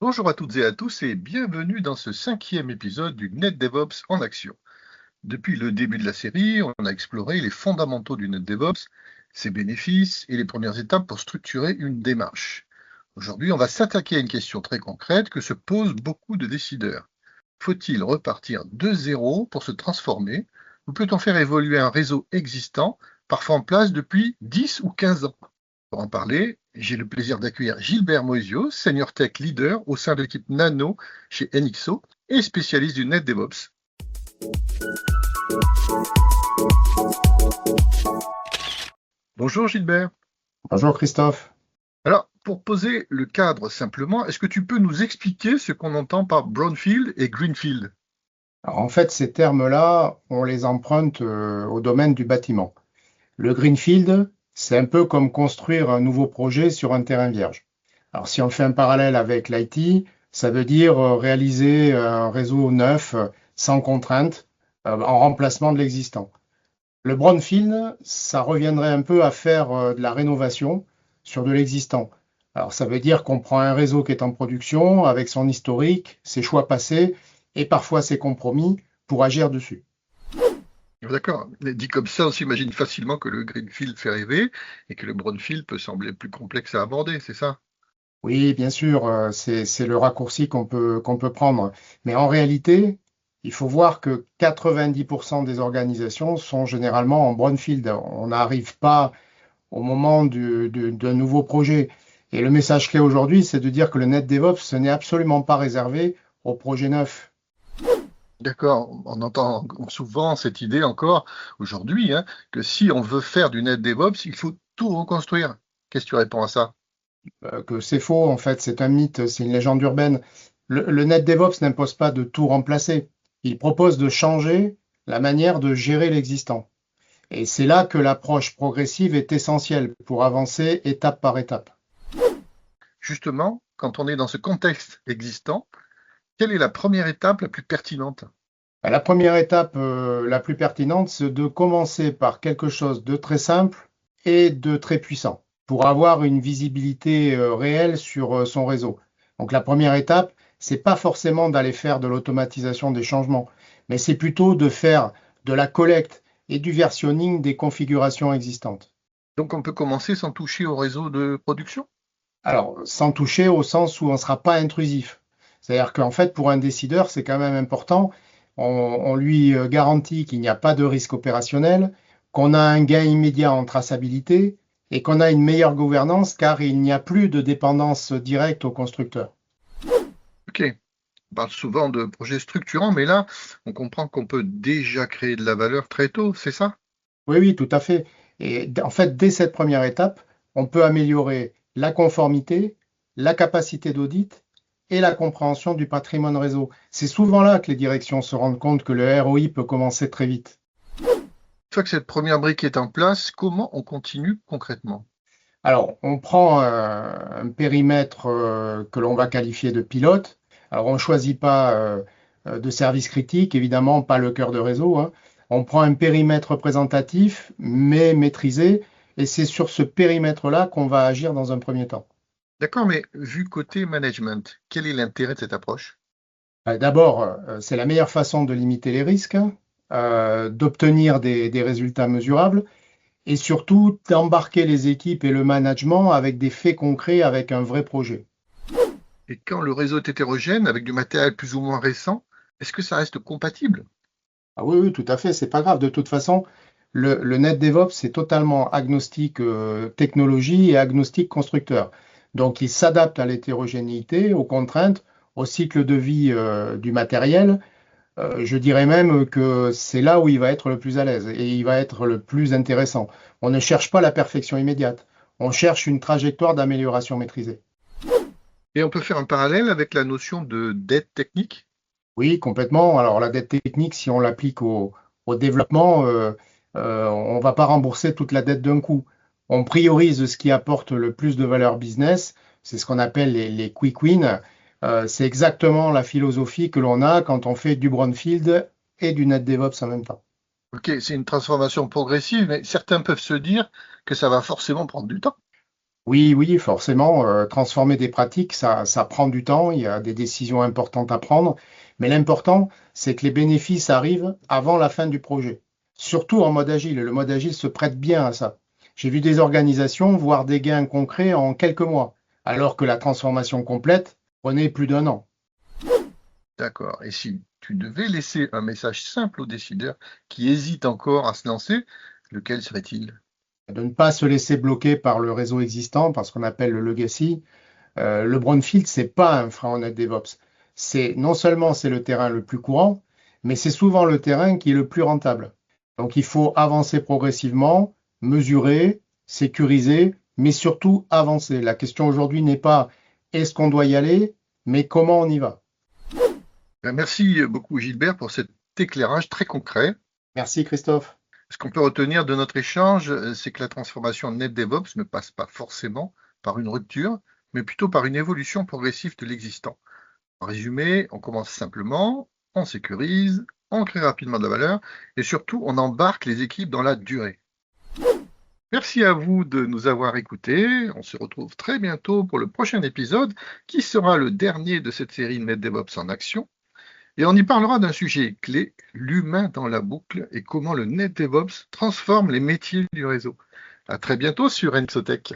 Bonjour à toutes et à tous et bienvenue dans ce 5e épisode du NetDevOps en action. Depuis le début de la série, on a exploré les fondamentaux du NetDevOps, ses bénéfices et les premières étapes pour structurer une démarche. Aujourd'hui, on va s'attaquer à une question très concrète que se posent beaucoup de décideurs. Faut-il repartir de zéro pour se transformer ou peut-on faire évoluer un réseau existant, parfois en place depuis 10 ou 15 ans? Pour en parler, j'ai le plaisir d'accueillir Gilbert Moisio, Senior Tech Leader au sein de l'équipe Nano chez NXO et spécialiste du NetDevOps. Bonjour Gilbert. Bonjour Christophe. Alors, pour poser le cadre simplement, est-ce que tu peux nous expliquer ce qu'on entend par brownfield et greenfield? Alors, en fait, ces termes-là, on les emprunte au domaine du bâtiment. Le greenfield, c'est un peu comme construire un nouveau projet sur un terrain vierge. Alors, si on fait un parallèle avec l'IT, ça veut dire réaliser un réseau neuf, sans contrainte, en remplacement de l'existant. Le brownfield, ça reviendrait un peu à faire de la rénovation sur de l'existant. Alors, ça veut dire qu'on prend un réseau qui est en production avec son historique, ses choix passés et parfois ses compromis pour agir dessus. D'accord. Dit comme ça, on s'imagine facilement que le greenfield fait rêver et que le brownfield peut sembler plus complexe à aborder, c'est ça? Oui, bien sûr, c'est le raccourci qu'on peut prendre. Mais en réalité, il faut voir que 90% des organisations sont généralement en brownfield. On n'arrive pas au moment d'un nouveau projet. Et le message clé aujourd'hui, c'est de dire que le net DevOps, ce n'est absolument pas réservé aux projets neufs. D'accord, on entend souvent cette idée encore aujourd'hui, hein, que si on veut faire du net DevOps, il faut tout reconstruire. Qu'est-ce que tu réponds à ça? Que c'est faux, en fait, c'est un mythe, c'est une légende urbaine. Le net DevOps n'impose pas de tout remplacer. Il propose de changer la manière de gérer l'existant. Et c'est là que l'approche progressive est essentielle pour avancer étape par étape. Justement, quand on est dans ce contexte existant, quelle est la première étape la plus pertinente? La première étape la plus pertinente, c'est de commencer par quelque chose de très simple et de très puissant pour avoir une visibilité réelle sur son réseau. Donc la première étape, c'est pas forcément d'aller faire de l'automatisation des changements, mais c'est plutôt de faire de la collecte et du versionning des configurations existantes. Donc on peut commencer sans toucher au réseau de production? Alors, sans toucher au sens où on ne sera pas intrusif. C'est-à-dire qu'en fait, pour un décideur, c'est quand même important. On lui garantit qu'il n'y a pas de risque opérationnel, qu'on a un gain immédiat en traçabilité et qu'on a une meilleure gouvernance car il n'y a plus de dépendance directe au constructeur. Ok, on parle souvent de projets structurants, mais là, on comprend qu'on peut déjà créer de la valeur très tôt, c'est ça? Oui, oui, tout à fait. Et en fait, dès cette première étape, on peut améliorer la conformité, la capacité d'audit et la compréhension du patrimoine réseau. C'est souvent là que les directions se rendent compte que le ROI peut commencer très vite. Une fois que cette première brique est en place, comment on continue concrètement? Alors, on prend un périmètre que l'on va qualifier de pilote. Alors, on ne choisit pas de service critique, évidemment, pas le cœur de réseau, hein. On prend un périmètre représentatif, mais maîtrisé, et c'est sur ce périmètre-là qu'on va agir dans un premier temps. D'accord, mais vu côté management, quel est l'intérêt de cette approche? D'abord, c'est la meilleure façon de limiter les risques, d'obtenir des résultats mesurables, et surtout d'embarquer les équipes et le management avec des faits concrets, avec un vrai projet. Et quand le réseau est hétérogène, avec du matériel plus ou moins récent, est-ce que ça reste compatible? Ah oui, oui, tout à fait, c'est pas grave. De toute façon, le net DevOps, c'est totalement agnostique technologie et agnostique constructeur. Donc, il s'adapte à l'hétérogénéité, aux contraintes, au cycle de vie du matériel. Je dirais même que c'est là où il va être le plus à l'aise et il va être le plus intéressant. On ne cherche pas la perfection immédiate. On cherche une trajectoire d'amélioration maîtrisée. Et on peut faire un parallèle avec la notion de dette technique? Oui, complètement. Alors, la dette technique, si on l'applique au développement, on ne va pas rembourser toute la dette d'un coup. On priorise ce qui apporte le plus de valeur business. C'est ce qu'on appelle les quick wins. C'est exactement la philosophie que l'on a quand on fait du brownfield et du net DevOps en même temps. Ok, c'est une transformation progressive, mais certains peuvent se dire que ça va forcément prendre du temps. Oui, oui, forcément, transformer des pratiques, ça prend du temps, il y a des décisions importantes à prendre, mais l'important, c'est que les bénéfices arrivent avant la fin du projet. Surtout en mode agile, le mode agile se prête bien à ça. J'ai vu des organisations voir des gains concrets en quelques mois, alors que la transformation complète prenait plus d'un an. D'accord. Et si tu devais laisser un message simple aux décideurs qui hésitent encore à se lancer, lequel serait-il? De ne pas se laisser bloquer par le réseau existant, par ce qu'on appelle le legacy. Le brownfield, c'est pas un frein en net DevOps. C'est non seulement c'est le terrain le plus courant, mais c'est souvent le terrain qui est le plus rentable. Donc il faut avancer progressivement, mesurer, sécuriser, mais surtout avancer. La question aujourd'hui n'est pas est-ce qu'on doit y aller, mais comment on y va. Merci beaucoup Gilbert pour cet éclairage très concret. Merci Christophe. Ce qu'on peut retenir de notre échange, c'est que la transformation NetDevOps ne passe pas forcément par une rupture, mais plutôt par une évolution progressive de l'existant. En résumé, on commence simplement, on sécurise, on crée rapidement de la valeur et surtout on embarque les équipes dans la durée. Merci à vous de nous avoir écoutés. On se retrouve très bientôt pour le prochain épisode qui sera le dernier de cette série NetDevOps en action. Et on y parlera d'un sujet clé, l'humain dans la boucle et comment le NetDevOps transforme les métiers du réseau. À très bientôt sur Ensotech.